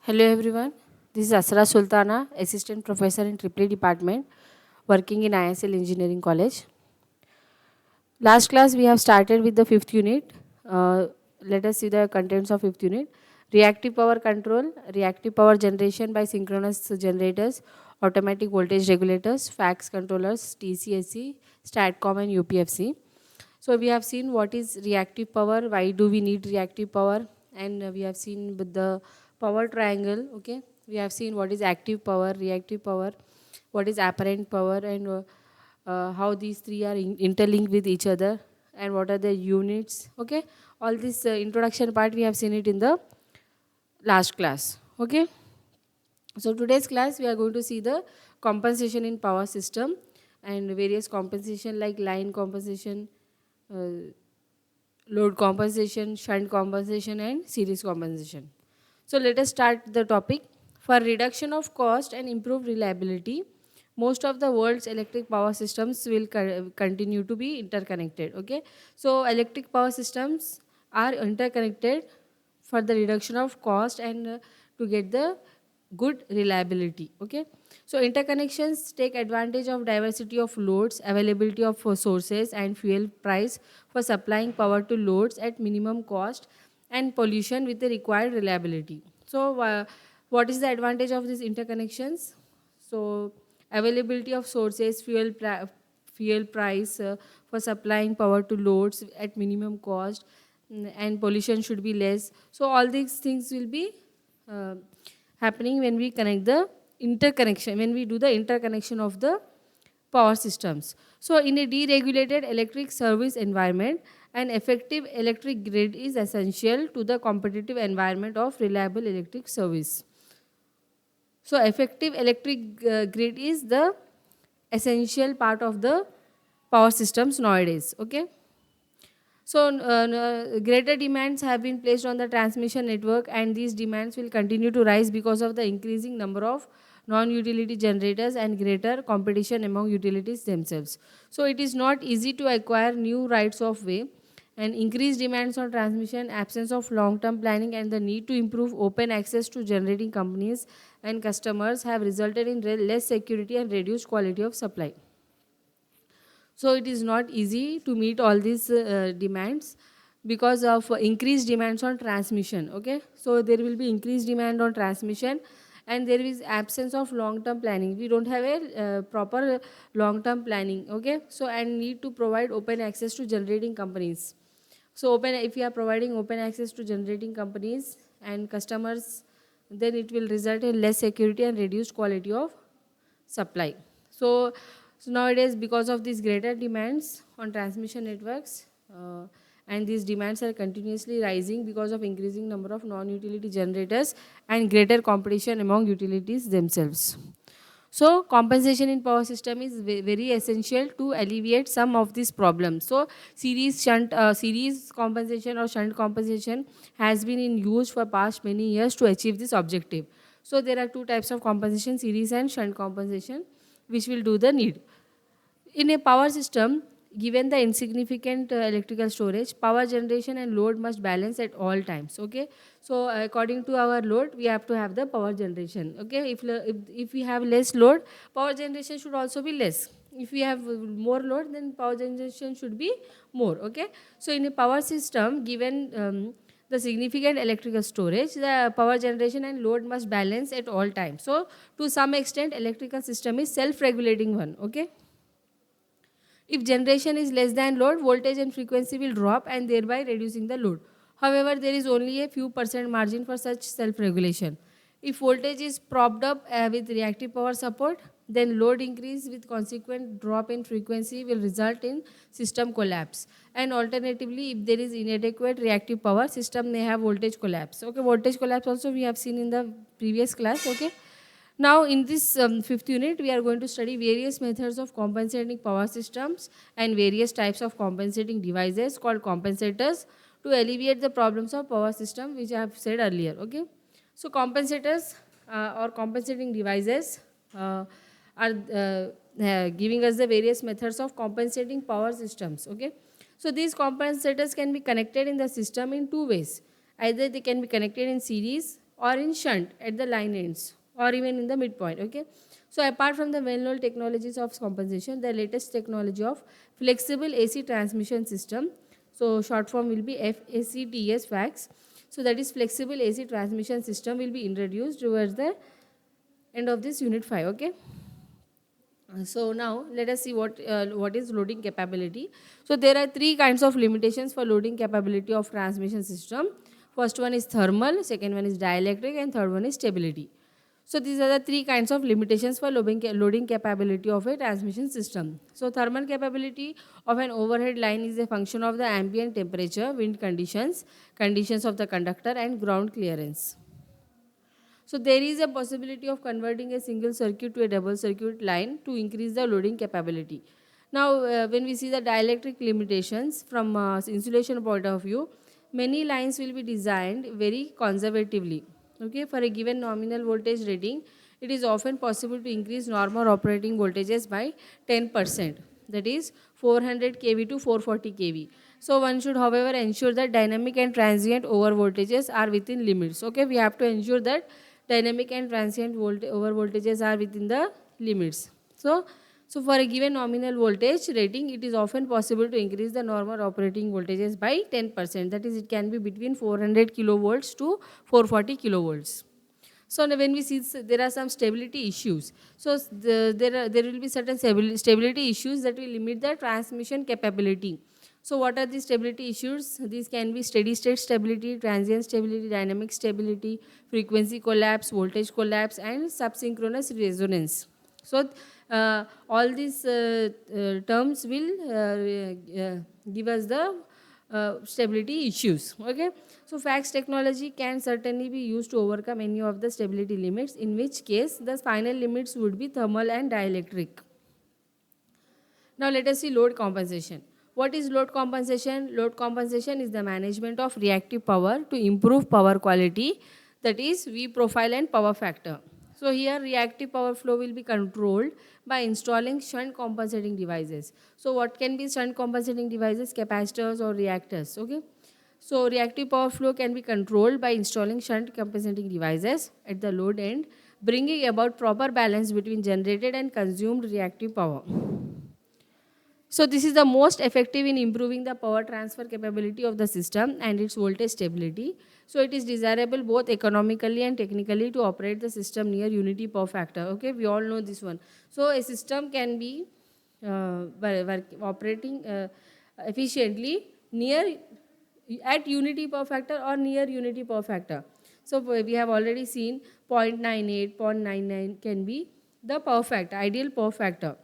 Hello everyone, this is Asra Sultana, Assistant Professor in Triple Department, working in ISL Engineering College. Last class we have started with the fifth unit. Let us see the contents of fifth unit. Reactive power control, reactive power generation by synchronous generators, automatic voltage regulators, fax controllers, TCSC, STATCOM and UPFC. So we have seen what is reactive power, why do we need reactive power, and we have seen with the power triangle. Okay, we have seen what is active power, reactive power, what is apparent power, and how these three are interlinked with each other, and what are the units. Okay, all this introduction part we have seen it in the last class. Okay, so today's class we are going to see the compensation in power system and various compensation like line compensation, uh, load compensation, shunt compensation and series compensation. So let us start the topic. For reduction of cost and improved reliability, most of the world's electric power systems will continue to be interconnected. Okay, so electric power systems are interconnected for the reduction of cost and to get the good reliability. Okay, so interconnections take advantage of diversity of loads, availability of sources and fuel price for supplying power to loads at minimum cost and pollution with the required reliability. So what is the advantage of these interconnections? So availability of sources, fuel price for supplying power to loads at minimum cost, and pollution should be less. So all these things will be uh, happening when we connect the interconnection, when we do the interconnection of the power systems. So in a deregulated electric service environment, an effective electric grid is essential to the competitive environment of reliable electric service. So effective electric grid is the essential part of the power systems nowadays. Okay. So greater demands have been placed on the transmission network, and these demands will continue to rise because of the increasing number of non-utility generators and greater competition among utilities themselves. So it is not easy to acquire new rights of way, and increased demands on transmission, absence of long-term planning, and the need to improve open access to generating companies and customers have resulted in less security and reduced quality of supply. So it is not easy to meet all these demands because of increased demands on transmission. Okay, so there will be increased demand on transmission, and there is absence of long term planning. We don't have a proper long term planning. Okay, so and need to provide open access to generating companies. So open, if we are providing open access to generating companies and customers, then it will result in less security and reduced quality of supply. So nowadays, because of these greater demands on transmission networks, and these demands are continuously rising because of increasing number of non-utility generators and greater competition among utilities themselves. So compensation in power system is very essential to alleviate some of these problems. So series compensation or shunt compensation has been in use for past many years to achieve this objective. So there are two types of compensation: series and shunt compensation, which will do the need. In a power system, given the insignificant electrical storage, power generation and load must balance at all times. Okay, so according to our load, we have to have the power generation. Okay, if we have less load, power generation should also be less. If we have more load, then power generation should be more. Okay, so in a power system, given the significant electrical storage, the power generation and load must balance at all times. So to some extent, electrical system is self-regulating one. Okay, if generation is less than load, voltage and frequency will drop and thereby reducing the load. However, there is only a few percent margin for such self-regulation. If voltage is propped up with reactive power support, then load increase with consequent drop in frequency will result in system collapse. And alternatively, if there is inadequate reactive power, system may have voltage collapse. Okay, voltage collapse also we have seen in the previous class. Okay, now, in this fifth unit, we are going to study various methods of compensating power systems and various types of compensating devices called compensators to alleviate the problems of power system, which I have said earlier. Okay, so compensators or compensating devices are giving us the various methods of compensating power systems. Okay, so these compensators can be connected in the system in two ways. Either they can be connected in series or in shunt at the line ends or even in the midpoint. Okay. So apart from the well-known technologies of compensation, the latest technology of flexible AC transmission system, so short form will be FACTS FACS. So that is flexible AC transmission system will be introduced towards the end of this unit 5. Okay. So now let us see what is loading capability. So there are three kinds of limitations for loading capability of transmission system. First one is thermal, second one is dielectric, and third one is stability. So these are the three kinds of limitations for loading capability of a transmission system. So thermal capability of an overhead line is a function of the ambient temperature, wind conditions, conditions of the conductor, and ground clearance. So there is a possibility of converting a single circuit to a double circuit line to increase the loading capability. Now, when we see the dielectric limitations from insulation point of view, many lines will be designed very conservatively. Okay, for a given nominal voltage rating, it is often possible to increase normal operating voltages by 10%. That is 400 kV to 440 kV. So one should, however, ensure that dynamic and transient over voltages are within limits. Okay, we have to ensure that dynamic and transient over voltages are within the limits. So for a given nominal voltage rating, it is often possible to increase the normal operating voltages by 10%. That is, it can be between 400 kilovolts to 440 kilovolts. So now when we see there are some stability issues. So there will be certain stability issues that will limit the transmission capability. So what are the stability issues? These can be steady state stability, transient stability, dynamic stability, frequency collapse, voltage collapse, and subsynchronous resonance. So all these terms will give us the stability issues. Okay. So FACS technology can certainly be used to overcome any of the stability limits, in which case the final limits would be thermal and dielectric. Now let us see load compensation. What is load compensation? Load compensation is the management of reactive power to improve power quality, that is V profile and power factor. So here reactive power flow will be controlled by installing shunt compensating devices. So what can be shunt compensating devices? Capacitors or reactors. Okay. So reactive power flow can be controlled by installing shunt compensating devices at the load end, bringing about proper balance between generated and consumed reactive power. So this is the most effective in improving the power transfer capability of the system and its voltage stability. So it is desirable both economically and technically to operate the system near unity power factor. Okay, we all know this one. So a system can be operating efficiently near at unity power factor or near unity power factor. So we have already seen 0.98, 0.99 can be the power factor, ideal power factor.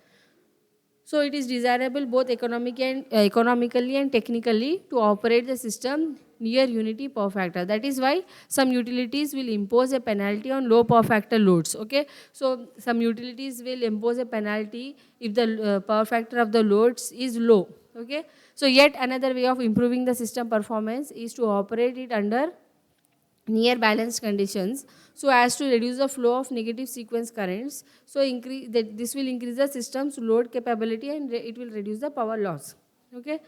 So it is desirable both economically and technically to operate the system near unity power factor. That is why some utilities will impose a penalty on low power factor loads. Okay, so some utilities will impose a penalty if the power factor of the loads is low. Okay, so yet another way of improving the system performance is to operate it under near balanced conditions so as to reduce the flow of negative sequence currents. So this will increase the system's load capability and it will reduce the power loss. Okay.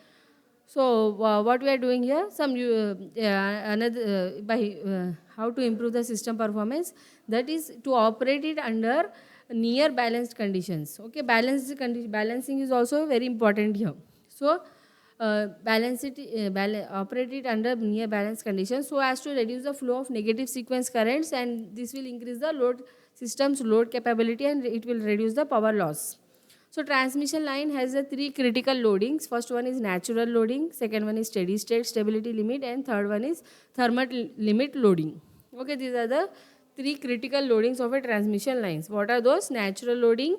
So what we are doing here, how to improve the system performance, that is to operate it under near balanced conditions. Okay, balancing is also very important here. So operate it under near balanced conditions so as to reduce the flow of negative sequence currents, and this will increase the system's load capability and it will reduce the power loss. So transmission line has the three critical loadings. First one is natural loading, second one is steady state stability limit, and third one is thermal limit loading. Okay, these are the three critical loadings of a transmission lines. What are those? Natural loading,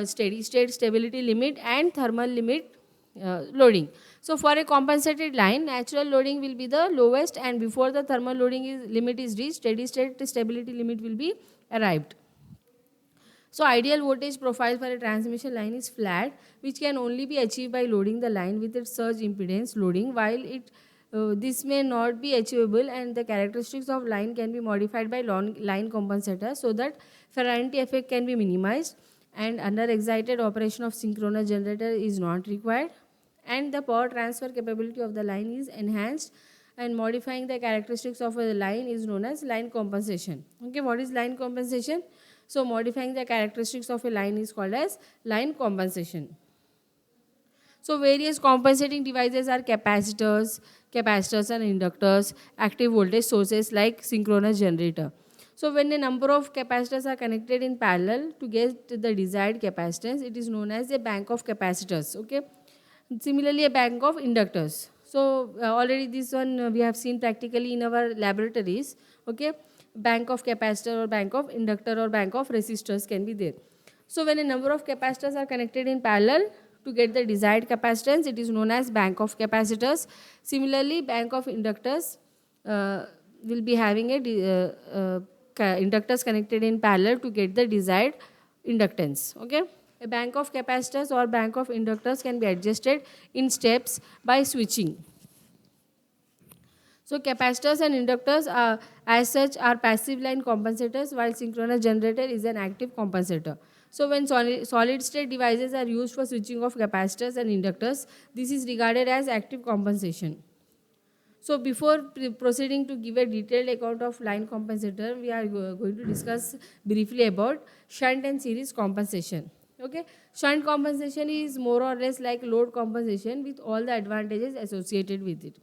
steady state stability limit, and thermal limit loading. So for a compensated line, natural loading will be the lowest, and before the thermal loading limit is reached, steady state stability limit will be arrived. So ideal voltage profile for a transmission line is flat, which can only be achieved by loading the line with its surge impedance loading, while this may not be achievable, and the characteristics of line can be modified by line compensator so that Ferranti effect can be minimized, and under excited operation of synchronous generator is not required, and the power transfer capability of the line is enhanced and modifying the characteristics of a line is known as line compensation. Okay, what is line compensation? So modifying the characteristics of a line is called as line compensation. So various compensating devices are capacitors and inductors, active voltage sources like synchronous generator. So when a number of capacitors are connected in parallel to get the desired capacitance, it is known as a bank of capacitors. Okay. Similarly, a bank of inductors. So already this one we have seen practically in our laboratories. Okay, bank of capacitor or bank of inductor or bank of resistors can be there. So when a number of capacitors are connected in parallel to get the desired capacitance, it is known as bank of capacitors. Similarly, bank of inductors will be having a inductors connected in parallel to get the desired inductance. Okay. A bank of capacitors or bank of inductors can be adjusted in steps by switching. So capacitors and inductors are, as such, are passive line compensators, while synchronous generator is an active compensator. So when solid state devices are used for switching of capacitors and inductors, this is regarded as active compensation. So before proceeding to give a detailed account of line compensator, we are going to discuss briefly about shunt and series compensation. Okay, shunt compensation is more or less like load compensation with all the advantages associated with it.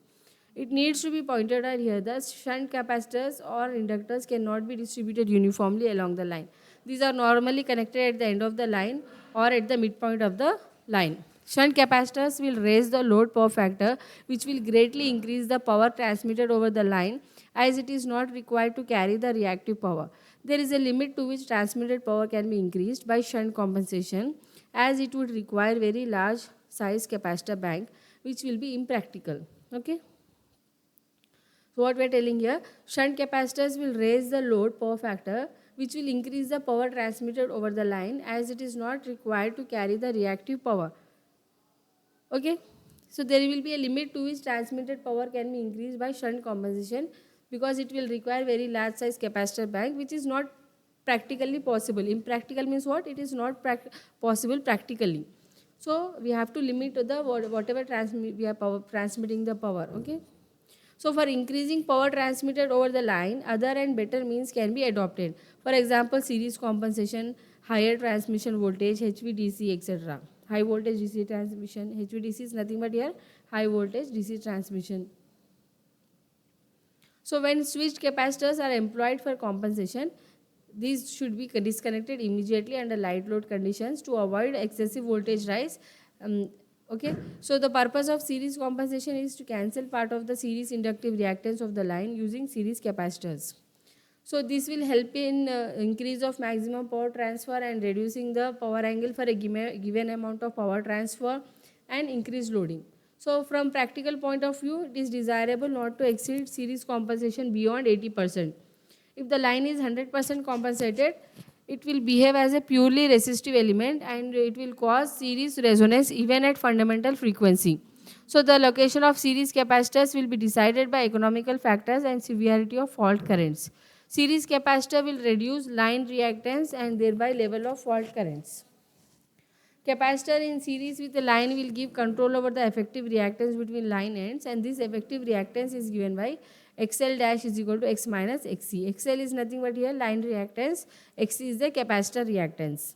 It needs to be pointed out here that shunt capacitors or inductors cannot be distributed uniformly along the line. These are normally connected at the end of the line or at the midpoint of the line. Shunt capacitors will raise the load power factor, which will greatly increase the power transmitted over the line, as it is not required to carry the reactive power. There is a limit to which transmitted power can be increased by shunt compensation, as it would require very large size capacitor bank, which will be impractical. Okay. So what we are telling here, shunt capacitors will raise the load power factor, which will increase the power transmitted over the line, as it is not required to carry the reactive power. Okay. So there will be a limit to which transmitted power can be increased by shunt compensation, because it will require very large size capacitor bank, which is not practically possible. Impractical means what? It is not possible practically. So we have to limit to the whatever we are transmitting the power. Okay. So for increasing power transmitted over the line, other and better means can be adopted. For example, series compensation, higher transmission voltage, HVDC, etc. High voltage DC transmission. HVDC is nothing but here high voltage DC transmission. So when switched capacitors are employed for compensation, these should be disconnected immediately under light load conditions to avoid excessive voltage rise. Okay, so the purpose of series compensation is to cancel part of the series inductive reactance of the line using series capacitors. So this will help in increase of maximum power transfer and reducing the power angle for a given amount of power transfer and increased loading. So from practical point of view, it is desirable not to exceed series compensation beyond 80%. If the line is 100% compensated, it will behave as a purely resistive element and it will cause series resonance even at fundamental frequency. So the location of series capacitors will be decided by economical factors and severity of fault currents. Series capacitor will reduce line reactance and thereby level of fault currents. Capacitor in series with a line will give control over the effective reactance between line ends, and this effective reactance is given by XL dash is equal to X minus XC. XL is nothing but here line reactance, XC is the capacitor reactance.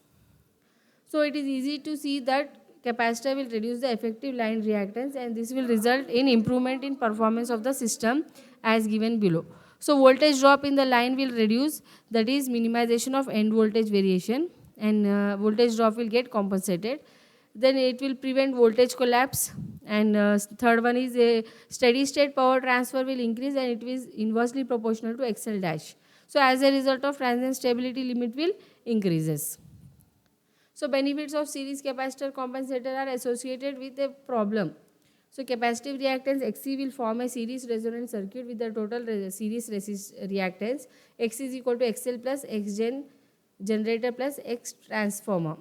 So it is easy to see that capacitor will reduce the effective line reactance and this will result in improvement in performance of the system as given below. So voltage drop in the line will reduce, that is minimization of end voltage variation, and voltage drop will get compensated. Then it will prevent voltage collapse, and third one is a steady state power transfer will increase and it is inversely proportional to XL dash. So as a result of transient stability limit will increases. So benefits of series capacitor compensator are associated with a problem. So capacitive reactance Xc will form a series resonant circuit with the total series reactance. X is equal to XL plus Xgen generator plus X transformer.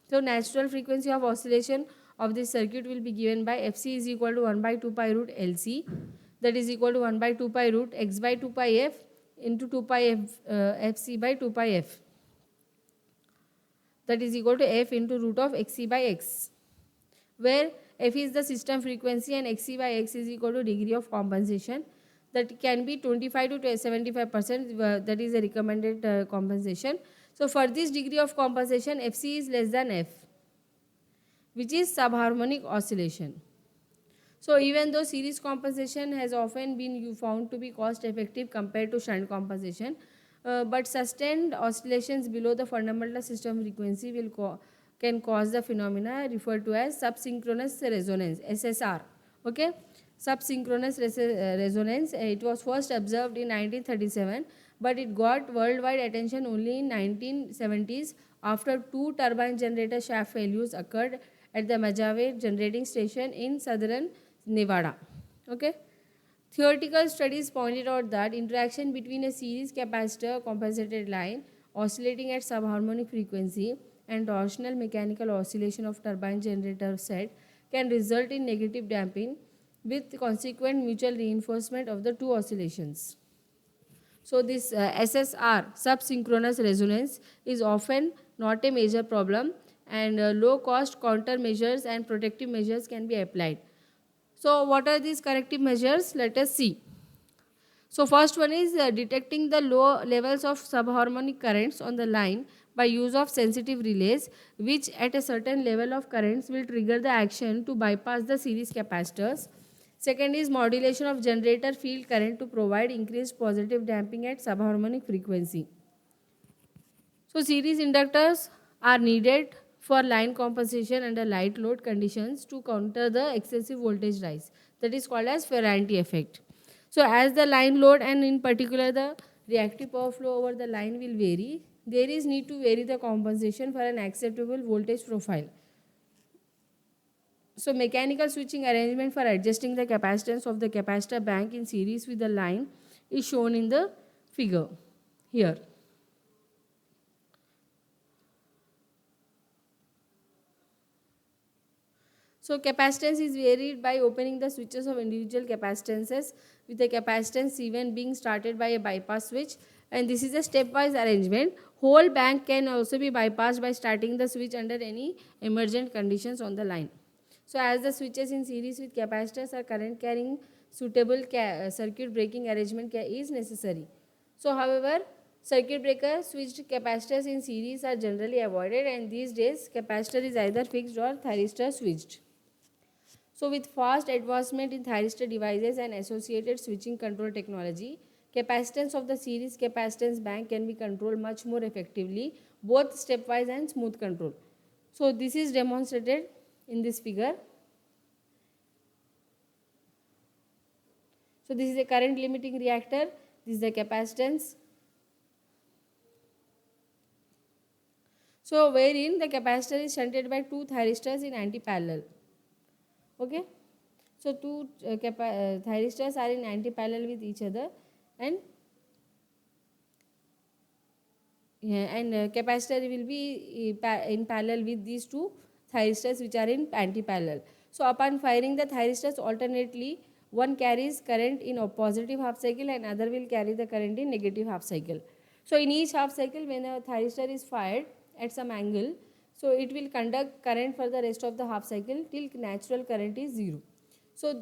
So natural frequency of oscillation of this circuit will be given by Fc is equal to 1 by 2 pi root Lc, that is equal to 1 by 2 pi root X by 2 pi F into 2 pi F, Fc by 2 pi F, that is equal to F into root of Xc by X, where F is the system frequency and Xc by X is equal to degree of compensation. that can be 25 to 75%, that is a recommended compensation. So for this degree of compensation, FC is less than F, which is subharmonic oscillation. So even though series compensation has often been found to be cost effective compared to shunt compensation, but sustained oscillations below the fundamental system frequency can cause the phenomena referred to as subsynchronous resonance, SSR. Okay, subsynchronous resonance. It was first observed in 1937, but it got worldwide attention only in 1970s after two turbine generator shaft failures occurred at the Majave generating station in southern Nevada. Okay. Theoretical studies pointed out that interaction between a series capacitor compensated line oscillating at subharmonic frequency and torsional mechanical oscillation of turbine generator set can result in negative damping with consequent mutual reinforcement of the two oscillations. So this SSR, subsynchronous resonance, is often not a major problem, and low cost countermeasures and protective measures can be applied. So what are these corrective measures? Let us see. So first one is detecting the low levels of subharmonic currents on the line by use of sensitive relays, which at a certain level of currents will trigger the action to bypass the series capacitors. Second is modulation of generator field current to provide increased positive damping at subharmonic frequency. So series inductors are needed for line compensation under light load conditions to counter the excessive voltage rise. That is called as Ferranti effect. So as the line load and in particular the reactive power flow over the line will vary, there is need to vary the compensation for an acceptable voltage profile. So mechanical switching arrangement for adjusting the capacitance of the capacitor bank in series with the line is shown in the figure here. So capacitance is varied by opening the switches of individual capacitances with the capacitance C1 being started by a bypass switch, and this is a stepwise arrangement. Whole bank can also be bypassed by starting the switch under any emergent conditions on the line. So as the switches in series with capacitors are current carrying, suitable circuit breaking arrangement is necessary. So however, circuit breaker switched capacitors in series are generally avoided, and these days capacitor is either fixed or thyristor switched. So with fast advancement in thyristor devices and associated switching control technology, capacitance of the series capacitance bank can be controlled much more effectively, both stepwise and smooth control. So this is demonstrated in this figure. So this is a current limiting reactor, this is the capacitance. So wherein the capacitor is shunted by two thyristors in anti-parallel. Okay, so two thyristors are in anti-parallel with each other, and capacitor will be in parallel with these two thyristors which are in anti-parallel. So upon firing the thyristors alternately, one carries current in a positive half cycle and other will carry the current in negative half cycle. So in each half cycle, when a thyristor is fired at some angle, so it will conduct current for the rest of the half cycle till natural current is 0. So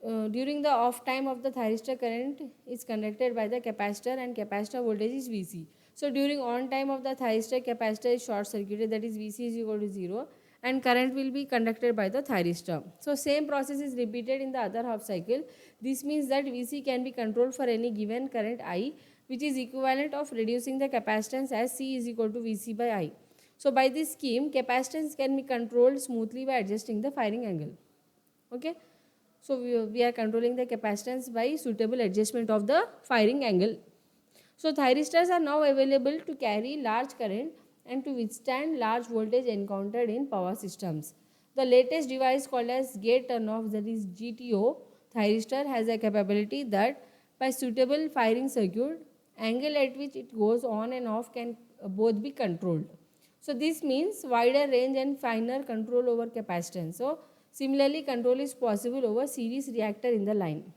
during the off time of the thyristor, current is conducted by the capacitor and capacitor voltage is Vc. So during on time of the thyristor, capacitor is short circuited, that is Vc is equal to 0, and current will be conducted by the thyristor. So same process is repeated in the other half cycle. This means that Vc can be controlled for any given current I, which is equivalent of reducing the capacitance as C is equal to Vc by I. So by this scheme, capacitance can be controlled smoothly by adjusting the firing angle. Okay. So we are controlling the capacitance by suitable adjustment of the firing angle. So thyristors are now available to carry large current and to withstand large voltage encountered in power systems. The latest device called as gate turn-off, that is GTO thyristor, has a capability that by suitable firing circuit, angle at which it goes on and off can both be controlled. So this means wider range and finer control over capacitance. So similarly, control is possible over series reactor in the line.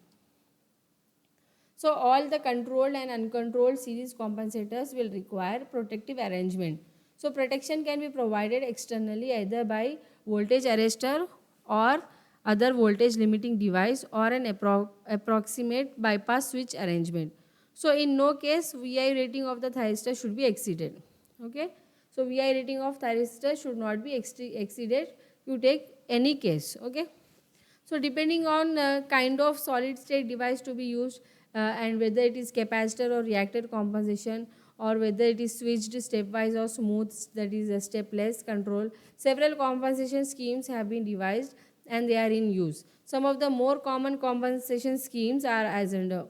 So all the controlled and uncontrolled series compensators will require protective arrangement. So protection can be provided externally either by voltage arrestor or other voltage limiting device, or an approximate bypass switch arrangement. So in no case VI rating of the thyristor should be exceeded. Okay. So VI rating of thyristor should not be exceeded. You take any case. Okay. So depending on kind of solid state device to be used, and whether it is capacitor or reactor compensation, or whether it is switched stepwise or smooth, that is a stepless control, several compensation schemes have been devised and they are in use. Some of the more common compensation schemes are as under.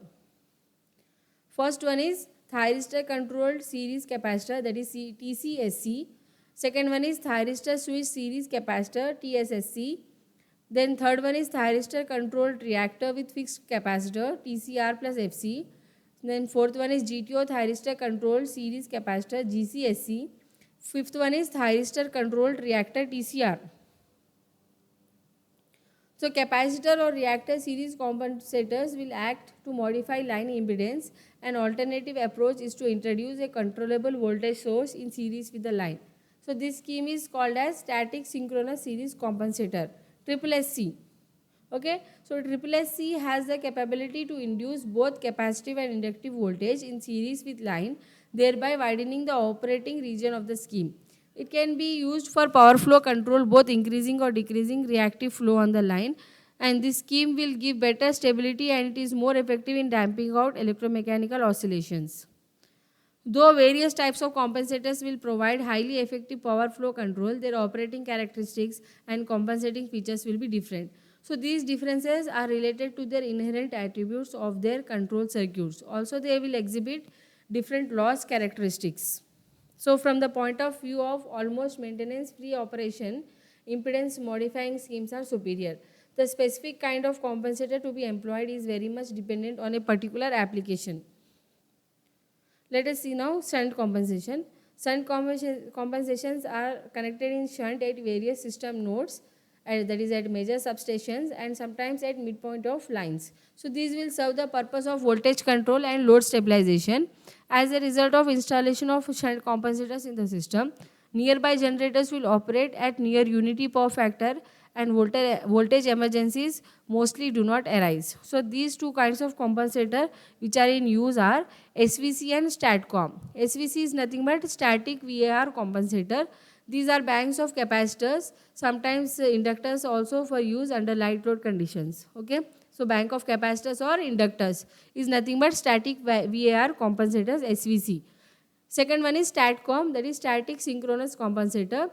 First one is thyristor controlled series capacitor, that is TCSC. Second one is thyristor switch series capacitor, TSSC. Then third one is thyristor controlled reactor with fixed capacitor, TCR plus FC. Then fourth one is GTO thyristor controlled series capacitor, GCSC. Fifth one is thyristor controlled reactor, TCR. So capacitor or reactor series compensators will act to modify line impedance. An alternative approach is to introduce a controllable voltage source in series with the line. So this scheme is called as static synchronous series compensator, SSC. Okay, so SSC has the capability to induce both capacitive and inductive voltage in series with line, thereby widening the operating region of the scheme. It can be used for power flow control, both increasing or decreasing reactive flow on the line, and this scheme will give better stability and it is more effective in damping out electromechanical oscillations. Though various types of compensators will provide highly effective power flow control, their operating characteristics and compensating features will be different. So these differences are related to their inherent attributes of their control circuits. Also, they will exhibit different loss characteristics. So from the point of view of almost maintenance-free operation, impedance modifying schemes are superior. The specific kind of compensator to be employed is very much dependent on a particular application. Let us see now shunt compensation. Shunt compensations are connected in shunt at various system nodes, that is at major substations and sometimes at midpoint of lines. So these will serve the purpose of voltage control and load stabilization. As a result of installation of shunt compensators in the system, nearby generators will operate at near unity power factor and voltage emergencies mostly do not arise. So these two kinds of compensator which are in use are SVC and STATCOM. SVC is nothing but static VAR compensator. These are banks of capacitors, sometimes inductors also for use under light load conditions. Okay, so bank of capacitors or inductors is nothing but static VAR compensators, SVC. Second one is STATCOM, that is static synchronous compensator.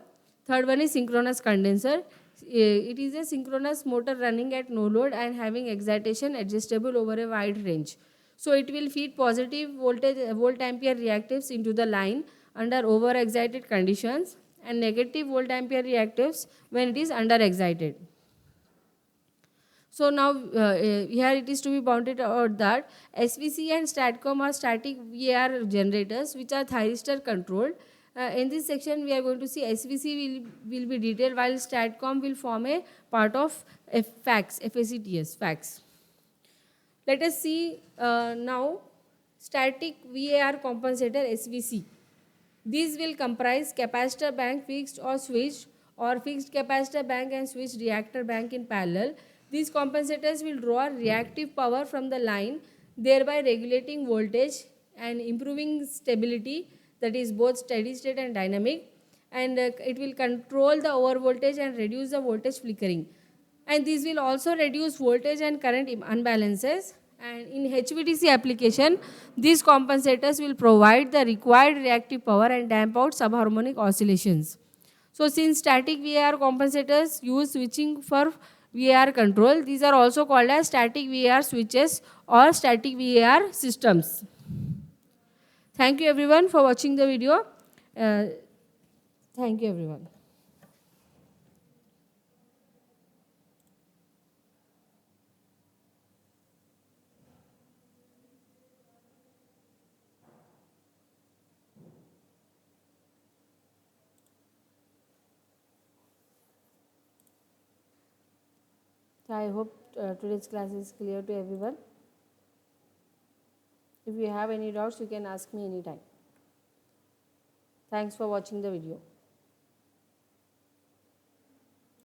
Third one is synchronous condenser. It is a synchronous motor running at no load and having excitation adjustable over a wide range. So it will feed positive volt ampere reactives into the line under over excited conditions and negative volt ampere reactives when it is under excited. So now here it is to be pointed out that SVC and STATCOM are static VAR generators which are thyristor controlled. In this section we are going to see SVC will be detailed while STATCOM will form a part of FACS. Let us see now static VAR compensator, SVC. These will comprise capacitor bank fixed or switched, or fixed capacitor bank and switched reactor bank in parallel. These compensators will draw reactive power from the line, thereby regulating voltage and improving stability, that is both steady state and dynamic, and it will control the over voltage and reduce the voltage flickering. And these will also reduce voltage and current unbalances. And in HVDC application, these compensators will provide the required reactive power and damp out subharmonic oscillations. So since static VAR compensators use switching for VAR control, these are also called as static VAR switches or static VAR systems. Thank you everyone for watching the video. Thank you everyone. I hope today's class is clear to everyone. If you have any doubts, you can ask me anytime. Thanks for watching the video.